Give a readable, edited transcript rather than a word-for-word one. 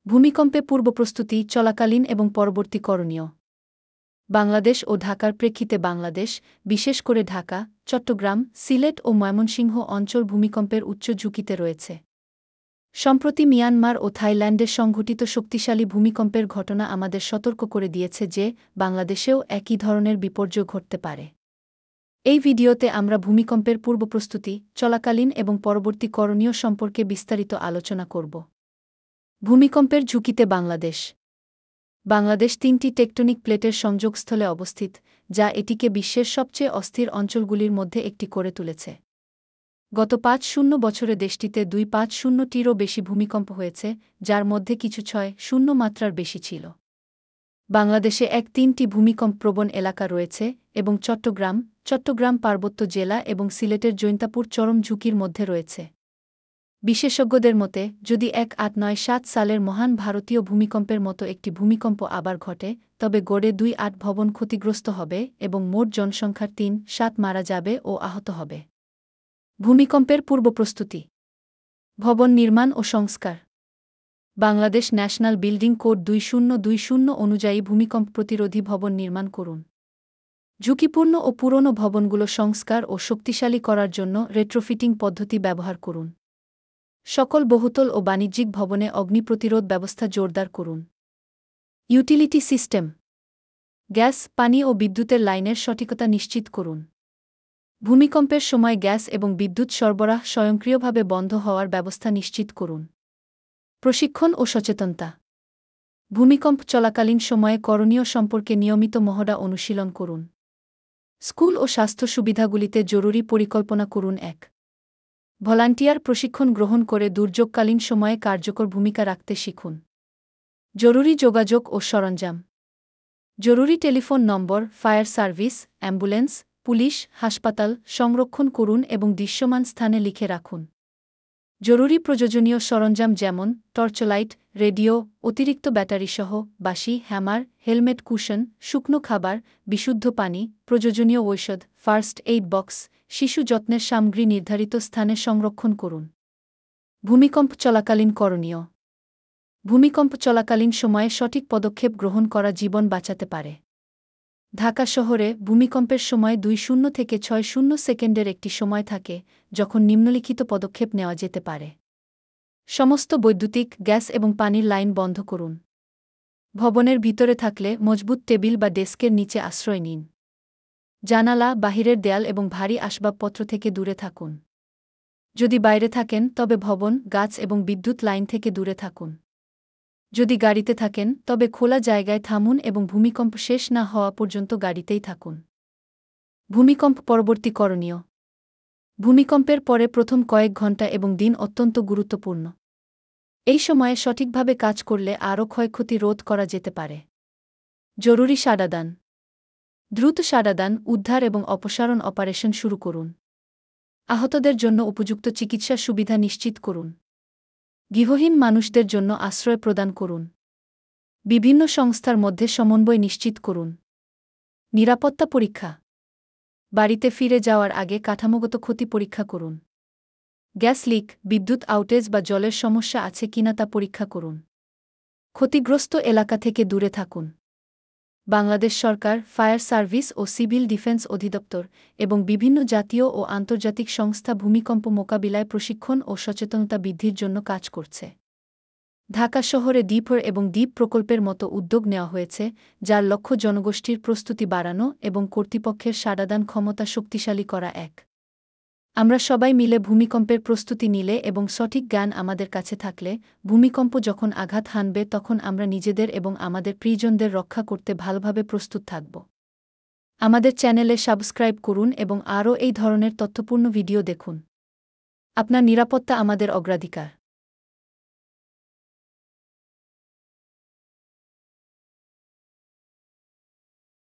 ভূমিকম্পে পূর্বপ্রস্তুতি চলাকালীন এবং পরবর্তী করণীয়। বাংলাদেশ ও ঢাকার প্রেক্ষিতে বাংলাদেশ, বিশেষ করে ঢাকা, চট্টগ্রাম, সিলেট ও ময়মনসিংহ অঞ্চল ভূমিকম্পের উচ্চ ঝুঁকিতে রয়েছে। সম্প্রতি মিয়ানমার ও থাইল্যান্ডে সংঘটিত শক্তিশালী ভূমিকম্পের ঘটনা আমাদের সতর্ক করে দিয়েছে যে বাংলাদেশেও একই ধরনের বিপর্যয় ঘটতে পারে। এই ভিডিওতে আমরা ভূমিকম্পের পূর্বপ্রস্তুতি, চলাকালীন এবং পরবর্তী করণীয় সম্পর্কে বিস্তারিত আলোচনা করব। ভূমিকম্পের ঝুঁকিতে বাংলাদেশ। বাংলাদেশ ৩টি টেকটনিক প্লেটের সংযোগস্থলে অবস্থিত, যা এটিকে বিশ্বের সবচেয়ে অস্থির অঞ্চলগুলির মধ্যে একটি করে তুলেছে। গত ৫-০ বছরে দেশটিতে ২.৫-০টিরও বেশি ভূমিকম্প হয়েছে, যার মধ্যে কিছু ৬.০ মাত্রার বেশি ছিল। বাংলাদেশে ৩টি ভূমিকম্পপ্রবণ এলাকা রয়েছে এবং চট্টগ্রাম পার্বত্য জেলা এবং সিলেটের জৈন্তাপুর চরম ঝুঁকির মধ্যে রয়েছে। বিশেষজ্ঞদের মতে, যদি ১৮৯৭ সালের মহান ভারতীয় ভূমিকম্পের মতো একটি ভূমিকম্প আবার ঘটে, তবে গড়ে ২.৮ ভবন ক্ষতিগ্রস্ত হবে এবং মোট জনসংখ্যার ৩.৭ মারা যাবে ও আহত হবে। ভূমিকম্পের পূর্বপ্রস্তুতি। ভবন নির্মাণ ও সংস্কার। বাংলাদেশ ন্যাশনাল বিল্ডিং কোড ২০২০ অনুযায়ী ভূমিকম্প প্রতিরোধী ভবন নির্মাণ করুন। ঝুঁকিপূর্ণ ও পুরনো ভবনগুলো সংস্কার ও শক্তিশালী করার জন্য রেট্রোফিটিং পদ্ধতি ব্যবহার করুন। সকল বহুতল ও বাণিজ্যিক ভবনে অগ্নি প্রতিরোধ ব্যবস্থা জোরদার করুন। Utility system. গ্যাস, পানি ও বিদ্যুতের লাইনের সঠিকতা নিশ্চিত করুন। ভূমিকম্পের সময় গ্যাস এবং বিদ্যুৎ সরবরাহ স্বয়ংক্রিয়ভাবে বন্ধ হওয়ার ব্যবস্থা নিশ্চিত করুন। প্রশিক্ষণ ও সচেতনতা। ভূমিকম্প চলাকালীন সময়ে করণীয় সম্পর্কে নিয়মিত মহড়া অনুশীলন করুন। স্কুল ও স্বাস্থ্য সুবিধাগুলিতে জরুরি পরিকল্পনা করুন। ভলান্টিয়ার প্রশিক্ষণ গ্রহণ করে দুর্যোগকালীন সময়ে কার্যকর ভূমিকা রাখতে শিখুন। জরুরি যোগাযোগ ও সরঞ্জাম। জরুরি telephone number, fire service, ambulance, police, হাসপাতাল সংরক্ষণ করুন এবং দৃশ্যমান স্থানে লিখে রাখুন। জরুরি প্রয়োজনীয় সরঞ্জাম যেমন টর্চলাইট, রেডিও, অতিরিক্ত ব্যাটারিসহ বাঁশি, হ্যামার, হেলমেট, কুশন, শুকনো খাবার, বিশুদ্ধ পানি, প্রয়োজনীয় ঔষধ, ফার্স্ট এইড বক্স, শিশু যত্নের সামগ্রী নির্ধারিত স্থানে সংরক্ষণ করুন। ভূমিকম্প চলাকালীন করণীয়। ভূমিকম্প চলাকালীন সময়ে সঠিক পদক্ষেপ গ্রহণ করা জীবন বাঁচাতে পারে। ঢাকা শহরে ভূমিকম্পের সময় ২-০ থেকে ৬-০ সেকেন্ডের একটি সময় থাকে যখন নিম্নলিখিত পদক্ষেপ নেওয়া যেতে পারে। সমস্ত বৈদ্যুতিক, গ্যাস এবং পানির লাইন বন্ধ করুন। ভবনের ভিতরে থাকলে মজবুত টেবিল বা ডেস্কের নিচে আশ্রয় নিন। জানালা, বাহিরের দেয়াল এবং ভারী আসবাবপত্র থেকে দূরে থাকুন। যদি বাইরে থাকেন তবে ভবন, গাছ এবং বিদ্যুৎ লাইন থেকে দূরে থাকুন। যদি গাড়িতে থাকেন তবে খোলা জায়গায় থামুন এবং ভূমিকম্প শেষ না হওয়া পর্যন্ত গাড়িতেই থাকুন। ভূমিকম্প পরবর্তী করণীয়। ভূমিকম্পের পরে প্রথম কয়েক ঘণ্টা এবং দিন অত্যন্ত গুরুত্বপূর্ণ। এই সময়ে সঠিকভাবে কাজ করলে আরও ক্ষয়ক্ষতি রোধ করা যেতে পারে। জরুরি সাড়াদান। দ্রুত সাড়াদান, উদ্ধার এবং অপসারণ অপারেশন শুরু করুন। আহতদের জন্য উপযুক্ত চিকিৎসা সুবিধা নিশ্চিত করুন। গৃহহীন মানুষদের জন্য আশ্রয় প্রদান করুন। বিভিন্ন সংস্থার মধ্যে সমন্বয় নিশ্চিত করুন। নিরাপত্তা পরীক্ষা। বাড়িতে ফিরে যাওয়ার আগে কাঠামোগত ক্ষতি পরীক্ষা করুন। গ্যাস লিক, বিদ্যুৎ আউটেজ বা জলের সমস্যা আছে কিনা তা পরীক্ষা করুন। ক্ষতিগ্রস্ত এলাকা থেকে দূরে থাকুন। বাংলাদেশ সরকার, ফায়ার সার্ভিস ও সিভিল ডিফেন্স অধিদপ্তর এবং বিভিন্ন জাতীয় ও আন্তর্জাতিক সংস্থা ভূমিকম্প মোকাবিলায় প্রশিক্ষণ ও সচেতনতা বৃদ্ধির জন্য কাজ করছে। ঢাকা শহরে ডিপর এবং দ্বীপ প্রকল্পের মতো উদ্যোগ নেওয়া হয়েছে, যার লক্ষ্য জনগোষ্ঠীর প্রস্তুতি বাড়ানো এবং কর্তৃপক্ষের সাড়াদান ক্ষমতা শক্তিশালী করা। আমরা সবাই মিলে ভূমিকম্পের প্রস্তুতি নিলে এবং সঠিক জ্ঞান আমাদের কাছে থাকলে, ভূমিকম্প যখন আঘাত হানবে তখন আমরা নিজেদের এবং আমাদের প্রিয়জনদের রক্ষা করতে ভালোভাবে প্রস্তুত থাকব। আমাদের চ্যানেলে সাবস্ক্রাইব করুন এবং আরও এই ধরনের তথ্যপূর্ণ ভিডিও দেখুন। আপনার নিরাপত্তা আমাদের অগ্রাধিকার।